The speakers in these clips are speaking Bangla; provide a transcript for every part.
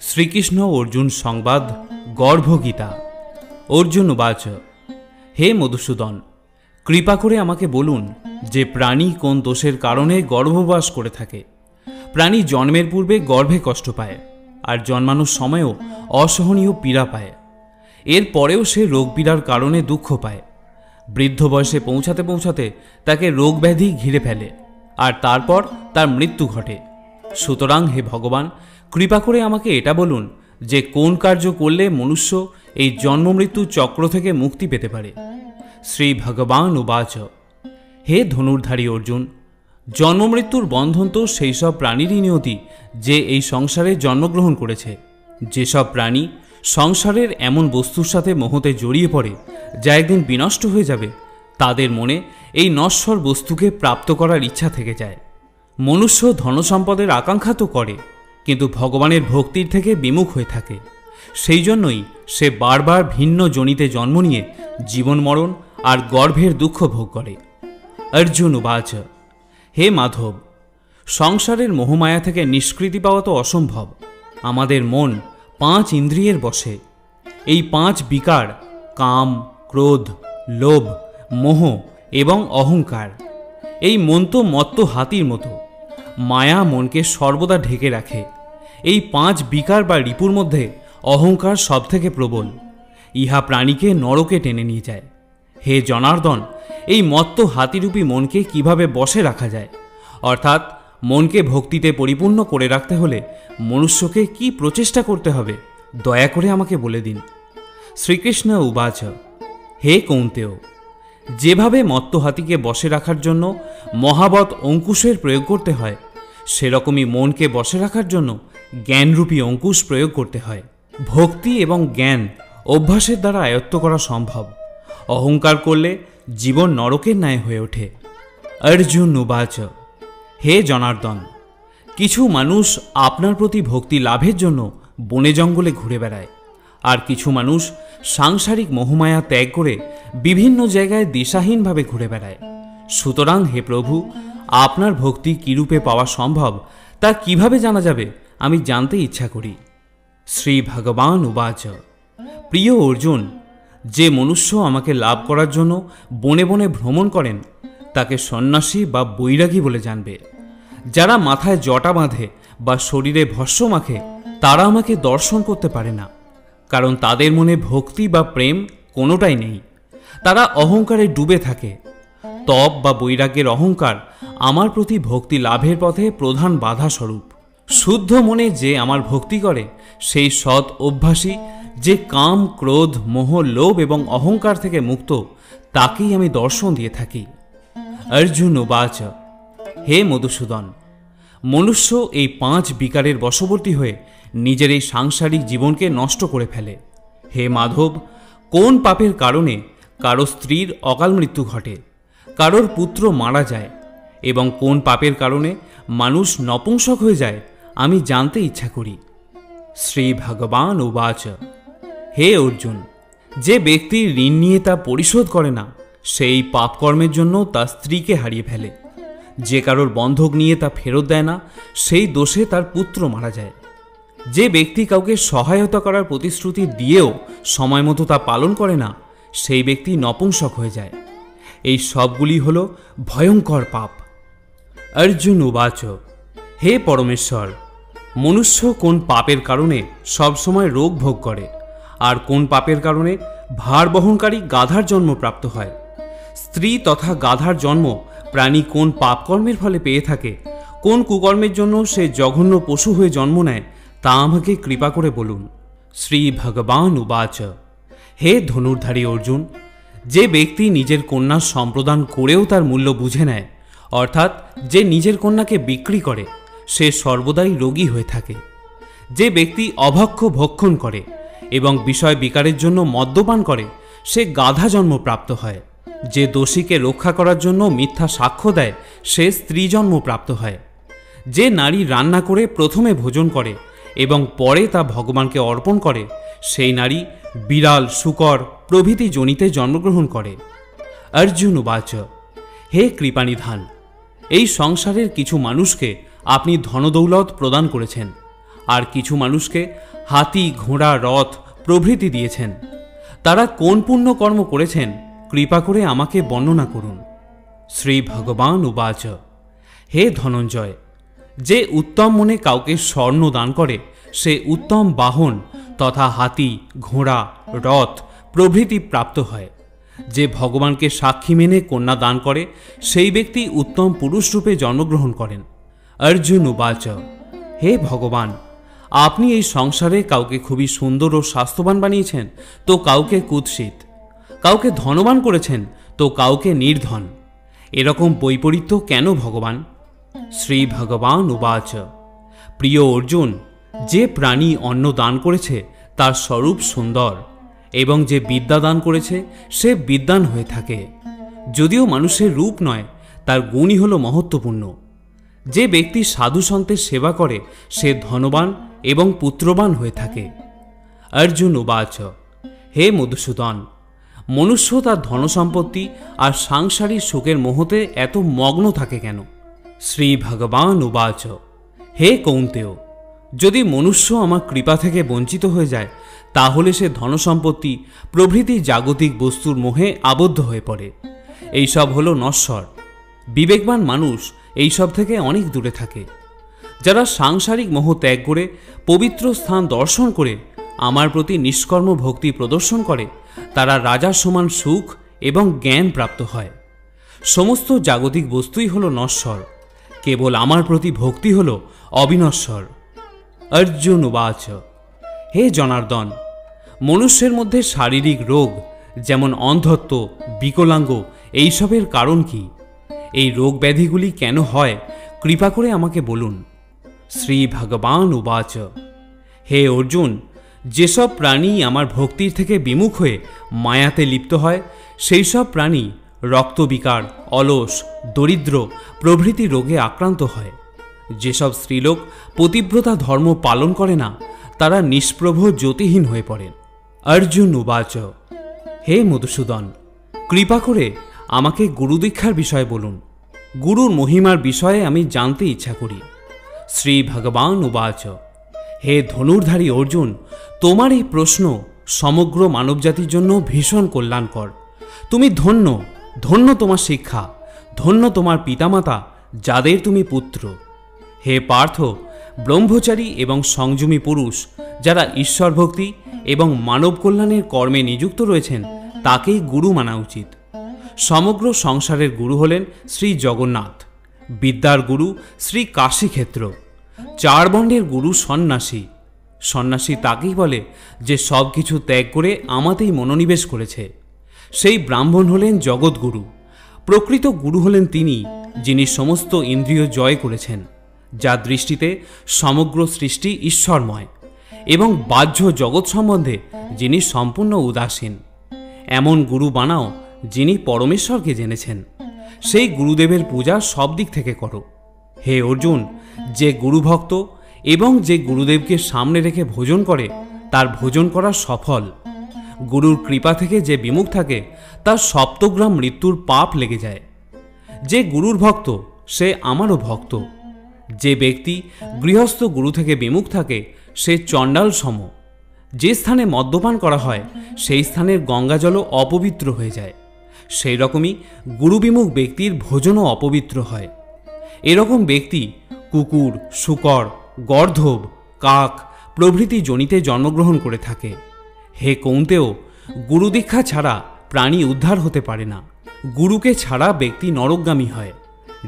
শ্রীকৃষ্ণ অর্জুন সংবাদ গর্ভগীতা। অর্জুন উবাচ, হে মধুসূদন, কৃপা করে আমাকে বলুন যে প্রাণী কোন দোষের কারণে গর্ভবাস করে থাকে। প্রাণী জন্মের পূর্বে গর্ভে কষ্ট পায়, আর জন্মানোর সময়ও অসহনীয় পীড়া পায়। এর পরেও সে রোগ পীড়ার কারণে দুঃখ পায়। বৃদ্ধ বয়সে পৌঁছাতে পৌঁছাতে তাকে রোগ ব্যাধি ঘিরে ফেলে, আর তারপর তার মৃত্যু ঘটে। সুতরাং হে ভগবান, কৃপা করে আমাকে এটা বলুন যে কোন কার্য করলে মনুষ্য এই জন্ম মৃত্যু চক্র থেকে মুক্তি পেতে পারে। শ্রী ভগবান উবাচ, হে ধনুর্ধারী অর্জুন, জন্ম মৃত্যুর বন্ধন তো সেই সব প্রাণীরই নিয়তি যে এই সংসারে জন্মগ্রহণ করেছে। যেসব প্রাণী সংসারের এমন বস্তুর সাথে মোহতে জড়িয়ে পড়ে যা একদিন বিনষ্ট হয়ে যাবে, তাদের মনে এই নশ্বর বস্তুকে প্রাপ্ত করার ইচ্ছা থেকে যায়। মনুষ্য ধনসম্পদের আকাঙ্ক্ষা তো করে, কিন্তু ভগবানের ভক্তির থেকে বিমুখ হয়ে থাকে। সেই জন্যই সে বারবার ভিন্ন জনিতে জন্ম নিয়ে জীবন মরণ আর গর্ভের দুঃখ ভোগ করে। অর্জুন উবাচ, হে মাধব, সংসারের মোহমায়া থেকে নিষ্কৃতি পাওয়া তো অসম্ভব। আমাদের মন 5 ইন্দ্রিয়ের বশে। এই 5 বিকার কাম, ক্রোধ, লোভ, মোহ এবং অহংকার। এই মন তো মত্ত হাতির মতো। মায়া মনকে সর্বদা ঢেকে রাখে। এই 5 বিকার বা রিপুর মধ্যে অহংকার সব থেকে প্রবল। ইহা প্রাণীকে নরকে টেনে নিয়ে যায়। হে জনার্দন, এই মত্ত হাতিরূপী মনকে কিভাবে বশে রাখা যায়, অর্থাৎ মনকে ভক্তিতে পরিপূর্ণ করে রাখতে হলে মনুষ্যকে কি প্রচেষ্টা করতে হবে, দয়া করে আমাকে বলে দিন। শ্রীকৃষ্ণ উবাচ, হে কৌন্তেয়, যেভাবে মত্ত হাতিকে বশে রাখার জন্য মহাবৎ অঙ্কুশের প্রয়োগ করতে হয়, সেরকমই মনকে বশে রাখার জন্য জ্ঞানরূপী অঙ্কুশ প্রয়োগ করতে হয়। ভক্তি এবং জ্ঞান অভ্যাসের দ্বারা আয়ত্ত করা সম্ভব। অহংকার করলে জীবন নরকের ন্যায় হয়ে ওঠে। অর্জুন উবাচ, হে জনার্দন, কিছু মানুষ আপনার প্রতি ভক্তি লাভের জন্য বনে জঙ্গলে ঘুরে বেড়ায়, আর কিছু মানুষ সাংসারিক মোহমায়া ত্যাগ করে বিভিন্ন জায়গায় দিশাহীনভাবে ঘুরে বেড়ায়। সুতরাং হে প্রভু, আপনার ভক্তি কিরূপে পাওয়া সম্ভব তা কিভাবে জানা যাবে, আমি জানতে ইচ্ছা করি। শ্রী ভগবান উবাচ, প্রিয় অর্জুন, যে মনুষ্য আমাকে লাভ করার জন্য বনে বনে ভ্রমণ করেন তাকে সন্ন্যাসী বা বৈরাগী বলে জানবে। যারা মাথায় জটা বাঁধে বা শরীরে ভস্য মাখে তারা আমাকে দর্শন করতে পারে না, কারণ তাদের মনে ভক্তি বা প্রেম কোনোটাই নেই। তারা অহংকারে ডুবে থাকে। তপ বা বৈরাগ্যের অহংকার আমার প্রতি ভক্তি লাভের পথে প্রধান বাধা স্বরূপ। শুদ্ধ মনে যে আমার ভক্তি করে সেই সৎ অভ্যাসী, যে কাম, ক্রোধ, মোহ, লোভ এবং অহংকার থেকে মুক্ত, তাকেই আমি দর্শন দিয়ে থাকি। অর্জুন উবাচ, হে মধুসূদন, মনুষ্য এই 5 বিকারের বশবর্তী হয়ে নিজের এই সাংসারিক জীবনকে নষ্ট করে ফেলে। হে মাধব, কোন পাপের কারণে কারো স্ত্রীর অকাল মৃত্যু ঘটে, কারোর পুত্র মারা যায়, এবং কোন পাপের কারণে মানুষ নপুংসক হয়ে যায়, আমি জানতে ইচ্ছা করি। শ্রী ভগবান উবাচ, হে অর্জুন, যে ব্যক্তি ঋণ নিয়ে তা পরিশোধ করে না, সেই পাপকর্মের জন্য তার স্ত্রীকে হারিয়ে ফেলে। যে কারোর বন্ধক নিয়ে তা ফেরত দেয় না, সেই দোষে তার পুত্র মারা যায়। যে ব্যক্তি কাউকে সহায়তা করার প্রতিশ্রুতি দিয়েও সময় মতো তা পালন করে না, সেই ব্যক্তি নপুংসক হয়ে যায়। এই সবগুলি হল ভয়ঙ্কর পাপ। অর্জুন উবাচ, হে পরমেশ্বর, মনুষ্য কোন পাপের কারণে সবসময় রোগ ভোগ করে, আর কোন পাপের কারণে ভার বহনকারী গাধার জন্ম প্রাপ্ত হয়? স্ত্রী তথা গাধার জন্ম প্রাণী কোন পাপকর্মের ফলে পেয়ে থাকে, কোন কুকর্মের জন্য সে জঘন্য পশু হয়ে জন্ম নেয়, তা আমাকে কৃপা করে বলুন। শ্রী ভগবান উবাচ, হে ধনুর্ধারী অর্জুন, যে ব্যক্তি নিজের কন্যার সম্প্রদান করেও তার মূল্য বুঝে নেয়, অর্থাৎ যে নিজের কন্যাকে বিক্রি করে, সে সর্বদাই রোগী হয়ে থাকে। যে ব্যক্তি অভক্ষ ভক্ষণ করে এবং বিষয় বিকারের জন্য মদ্যপান করে, সে গাধা জন্ম প্রাপ্ত হয়। যে দোষীকে রক্ষা করার জন্য মিথ্যা সাক্ষ্য দেয়, সে স্ত্রী জন্ম প্রাপ্ত হয়। যে নারী রান্না করে প্রথমে ভোজন করে এবং পরে তা ভগবানকে অর্পণ করে, সেই নারী বিড়াল, শূকর প্রভৃতি জনিতে জন্মগ্রহণ করে। অর্জুন উবাচ, হে কৃপানিধান, এই সংসারের কিছু মানুষকে আপনি ধনদৌলত প্রদান করেছেন, আর কিছু মানুষকে হাতি, ঘোড়া, রথ প্রভৃতি দিয়েছেন। তারা কোন পুণ্যকর্ম করেছেন কৃপা করে আমাকে বর্ণনা করুন। শ্রী ভগবান উবাচ, হে ধনঞ্জয়, যে উত্তম মনে কাউকে স্বর্ণ দান করে সে উত্তম বাহন তথা হাতি, ঘোড়া, রথ প্রভৃতি প্রাপ্ত হয়। যে ভগবানকে সাক্ষী মেনে কন্যা দান করে সেই ব্যক্তি উত্তম পুরুষ রূপে জন্মগ্রহণ করেন। অর্জুন উবাচ, হে ভগবান, আপনি এই সংসারে কাউকে খুবই সুন্দর ও স্বাস্থ্যবান বানিয়েছেন তো কাউকে কুৎসিত, কাউকে ধনবান করেছেন তো কাউকে নির্ধন। এরকম বৈপরীত্য কেন ভগবান? শ্রী ভগবান উবাচ, প্রিয় অর্জুন, যে প্রাণী অন্ন দান করেছে তার স্বরূপ সুন্দর এবং যে বিদ্যা দান করেছে সে বিদ্বান হয়ে থাকে। যদিও মানুষের রূপ নয়, তার গুণই হল মহত্বপূর্ণ। যে ব্যক্তি সাধু সন্তের সেবা করে সে ধনবান এবং পুত্রবান হয়ে থাকে। অর্জুন উবাচ, হে মধুসূদন, মনুষ্য তার ধনসম্পত্তি আর সাংসারিক সুখের মোহতে এত মগ্ন থাকে কেন? শ্রী ভগবান উবাচ, হে কৌন্তেয়, যদি মনুষ্য আমার কৃপা থেকে বঞ্চিত হয়ে যায় তাহলে সে ধনসম্পত্তি প্রভৃতি জাগতিক বস্তুর মোহে আবদ্ধ হয়ে পড়ে। এইসব হল নশ্বর। বিবেকবান মানুষ এইসব থেকে অনেক দূরে থাকে। যারা সাংসারিক মোহ ত্যাগ করে পবিত্র স্থান দর্শন করে আমার প্রতি নিষ্কর্ম ভক্তি প্রদর্শন করে তারা রাজার সমান সুখ এবং জ্ঞান প্রাপ্ত হয়। সমস্ত জাগতিক বস্তুই হল নশ্বর, কেবল আমার প্রতি ভক্তি হল অবিনশ্বর। অর্জুন উবাচ, হে জনার্দন, মনুষ্যের মধ্যে শারীরিক রোগ যেমন অন্ধত্ব, বিকলাঙ্গ এইসবের কারণ কি? এই রোগ ব্যাধিগুলি কেন হয় কৃপা করে আমাকে বলুন। শ্রী ভগবান উবাচ, হে অর্জুন, যেসব প্রাণী আমার ভক্তির থেকে বিমুখ হয়ে মায়াতে লিপ্ত হয় সেই সব প্রাণী রক্তবিকার, অলস, দরিদ্র প্রভৃতি রোগে আক্রান্ত হয়। যেসব স্ত্রীলোক পতিব্রতা ধর্ম পালন করে না তারা নিষ্প্রভ জ্যোতিহীন হয়ে পড়েন। অর্জুন উবাচ, হে মধুসূদন, কৃপা করে আমাকে গুরুদীক্ষার বিষয় বলুন। গুরুর মহিমার বিষয়ে আমি জানতে ইচ্ছা করি। শ্রী ভগবান উবাচ, হে ধনুর্ধারী অর্জুন, তোমার এই প্রশ্ন সমগ্র মানবজাতির জন্য ভীষণ কল্যাণকর। তুমি ধন্য, ধন্য তোমার শিক্ষা, ধন্য তোমার পিতামাতা যাদের তুমি পুত্র। হে পার্থ, ব্রহ্মচারী এবং সংযমী পুরুষ যারা ঈশ্বর ভক্তি এবং মানব কল্যাণের কর্মে নিযুক্ত রয়েছেন তাকেই গুরু মানা উচিত। সমগ্র সংসারের গুরু হলেন শ্রী জগন্নাথ, বিদ্যার গুরু শ্রী কাশীক্ষেত্র, চার বর্ণের গুরু সন্ন্যাসী। সন্ন্যাসী তাকেই বলে যে সব কিছু ত্যাগ করে আমাতেই মনোনিবেশ করেছে। সেই ব্রাহ্মণ হলেন জগৎগুরু। প্রকৃত গুরু হলেন তিনি যিনি সমস্ত ইন্দ্রিয় জয় করেছেন, যার দৃষ্টিতে সমগ্র সৃষ্টি ঈশ্বরময় এবং বাহ্য জগৎ সম্বন্ধে যিনি সম্পূর্ণ উদাসীন। এমন গুরু বানাও যিনি পরমেশ্বরকে জেনেছেন। সেই গুরুদেবের পূজা সব দিক থেকে করো। হে অর্জুন, যে গুরুভক্ত এবং যে গুরুদেবকে সামনে রেখে ভোজন করে তার ভোজন করা সফল। গুরুর কৃপা থেকে যে বিমুখ থাকে তার সপ্তগ্রাম মৃত্যুর পাপ লেগে যায়। যে গুরুর ভক্ত সে আমারও ভক্ত। যে ব্যক্তি গৃহস্থ গুরু থেকে বিমুখ থাকে সে চণ্ডাল সম। যে স্থানে মদ্যপান করা হয় সেই স্থানের গঙ্গাজলও অপবিত্র হয়ে যায়। সেই রকমই গুরুবিমুখ ব্যক্তির ভোজনও অপবিত্র হয়। এরকম ব্যক্তি কুকুর, শূকর, গর্ধব, কাক প্রভৃতি যোনিতে জন্মগ্রহণ করে থাকে। হে কৌন্তেয়, গুরুদীক্ষা ছাড়া প্রাণী উদ্ধার হতে পারে না। গুরুকে ছাড়া ব্যক্তি নরকগামী হয়।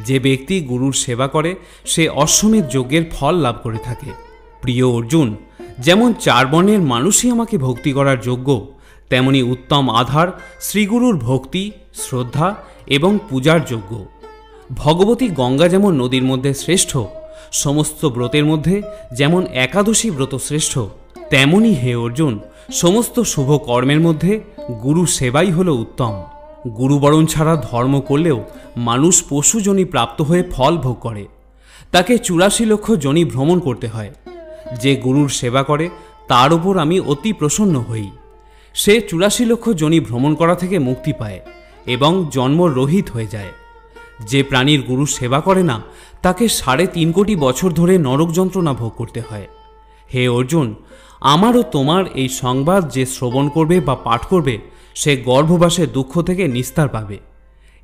যে ব্যক্তি গুরুর সেবা করে সে অশ্বমেধ যজ্ঞের ফল লাভ করে থাকে। প্রিয় অর্জুন, যেমন চার বর্ণের মানুষই আমাকে ভক্তি করার যোগ্য, তেমনি উত্তম আধার শ্রীগুরুর ভক্তি, শ্রদ্ধা এবং পূজার যোগ্য। ভগবতী গঙ্গা যেমন নদীর মধ্যে শ্রেষ্ঠ, সমস্ত ব্রতের মধ্যে যেমন একাদশী ব্রত শ্রেষ্ঠ, তেমনি হে অর্জুন সমস্ত শুভ কর্মের মধ্যে গুরু সেবাই হল উত্তম। গুরুবরণ ছাড়া ধর্ম করলেও মানুষ পশু যোনি প্রাপ্ত হয়ে ফল ভোগ করে। তাকে 84 লক্ষ যোনি ভ্রমণ করতে হয়। যে গুরুর সেবা করে তার ওপর আমি অতি প্রসন্ন হই। সে 84 লক্ষ যোনি ভ্রমণ করা থেকে মুক্তি পায় এবং জন্মরহিত হয়ে যায়। যে প্রাণীর গুরু সেবা করে না তাকে 3.5 কোটি বছর ধরে নরক যন্ত্রণা ভোগ করতে হয়। হে অর্জুন, আমার ও তোমার এই সংবাদ যে শ্রবণ করবে বা পাঠ করবে সে গর্ভবাসের দুঃখ থেকে নিস্তার পাবে।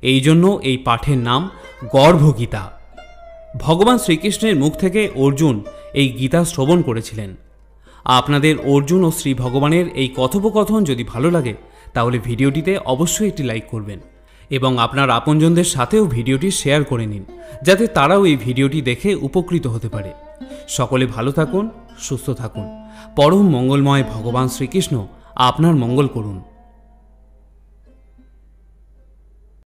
এই জন্য এই পাঠের নাম গর্ভগীতা। ভগবান শ্রীকৃষ্ণের মুখ থেকে অর্জুন এই গীতা শ্রবণ করেছিলেন। আপনাদের অর্জুন ও শ্রী ভগবানের এই কথোপকথন যদি ভালো লাগে তাহলে ভিডিওটিতে অবশ্যই একটি লাইক করবেন এবং আপনার আপনজনদের সাথেও ভিডিওটি শেয়ার করে নিন, যাতে তারাও এই ভিডিওটি দেখে উপকৃত হতে পারে। সকলে ভালো থাকুন, সুস্থ থাকুন। পরম মঙ্গলময় ভগবান শ্রীকৃষ্ণ আপনার মঙ্গল করুন।